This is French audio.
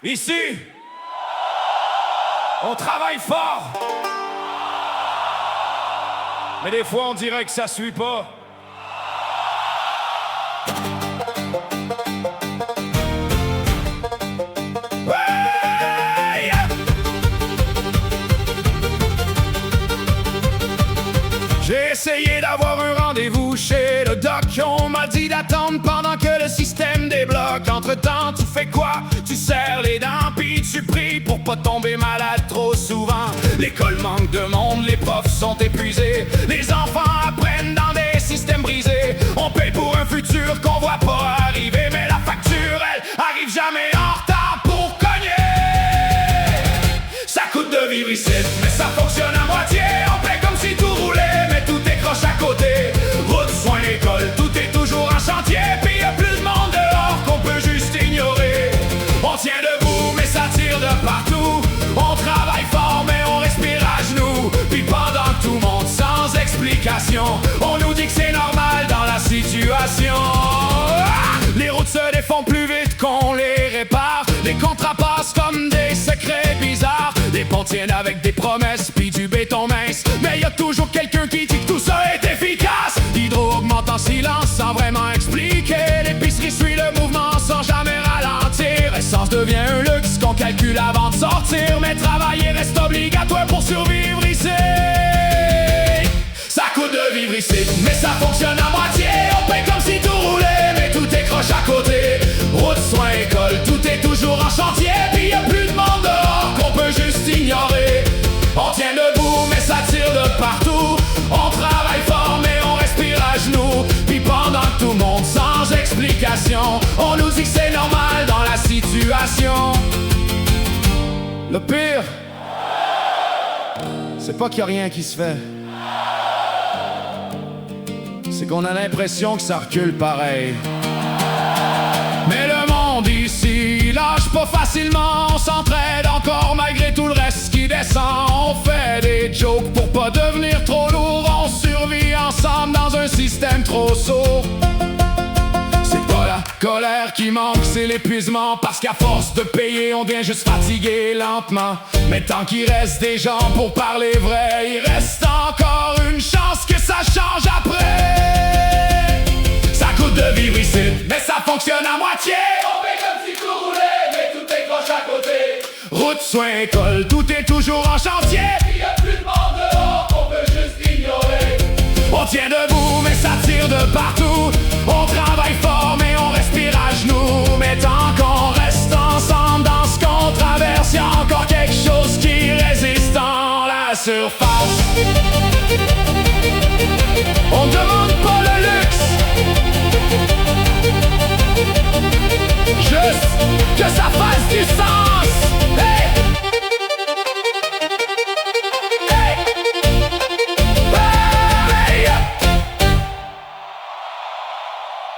Ici, on travaille fort. Mais des fois, on dirait que ça suit pas. Hey! J'ai essayé d'avoir un rendez-vous chez le doc. On m'a dit d'attendre pendant que le système débloque. Entre-temps, tu fais quoi? Tu serres les dents, puis tu pries pour pas tomber malade trop souvent. L'école manque de monde, les profs sont épuisés. Les enfants apprennent dans des systèmes brisés. On paye pour un futur qu'on voit pas arriver. Mais la facture, elle, arrive jamais en retard pour cogner. Ça coûte de vivre ici, mais ça fonctionne à moitié. On paye comme si tout roulait, mais tout est croche à côté. Route, soins, école, tout est toujours en chantier. Puis y'a plus de monde dehors qu'on peut juste ignorer. On tient debout, mais ça tire de partout. On travaille fort, mais on respire à genoux. Puis pendant que tout le monde sans explication, on nous dit que c'est normal dans la situation. Les routes se défont plus vite qu'on les répare. Les contrats passent comme des secrets bizarres. Les ponts tiennent avec des promesses puis du béton mince. Mais y a toujours quelqu'un qui dit que tout ça est efficace. L'hydro augmente en silence sans vraiment expliquer. L'épicerie suit le mouvement sans jamais ralentir. Essence devient un luxe qu'on calcule avant de sortir. Mais travailler reste obligatoire pour survivre ici. Ça coûte de vivre ici, mais ça fonctionne à moitié. On paye comme si tout roulait, mais tout est croche à côté. Route, soins, école, tout est toujours en chantier. Puis y a plus de monde dehors qu'on peut juste ignorer. On tient debout, mais ça tire de partout. On travaille fort, mais on respire à genoux. Puis pendant que tout le monde sans explication, on nous dit que c'est normal dans la situation. Le pire, c'est pas qu'il y a rien qui se fait. C'est qu'on a l'impression que ça recule pareil. Mais le monde ici lâche pas facilement. On s'entraide encore malgré tout le reste qui descend. On fait des jokes pour pas devenir trop lourd. On survit ensemble dans un système trop sourd. C'est pas la colère qui manque, c'est l'épuisement. Parce qu'à force de payer, on devient juste fatigué lentement. Mais tant qu'il reste des gens pour parler vrai, il reste encore une chance que ça change après. Ça coûte de vivre ici, mais ça fonctionne à moitié. On paye comme si tout roulait, mais tout est croche à côté. Route, soins, école, tout est toujours en chantier. Puis y'a plus de monde dehors qu'on peut juste ignorer. On tient debout, mais ça tire de partout. On travaille fort, mais on respire à genoux. Mais tant qu'on reste ensemble dans ce qu'on traverse, y'a encore quelque chose qui résiste en la surface.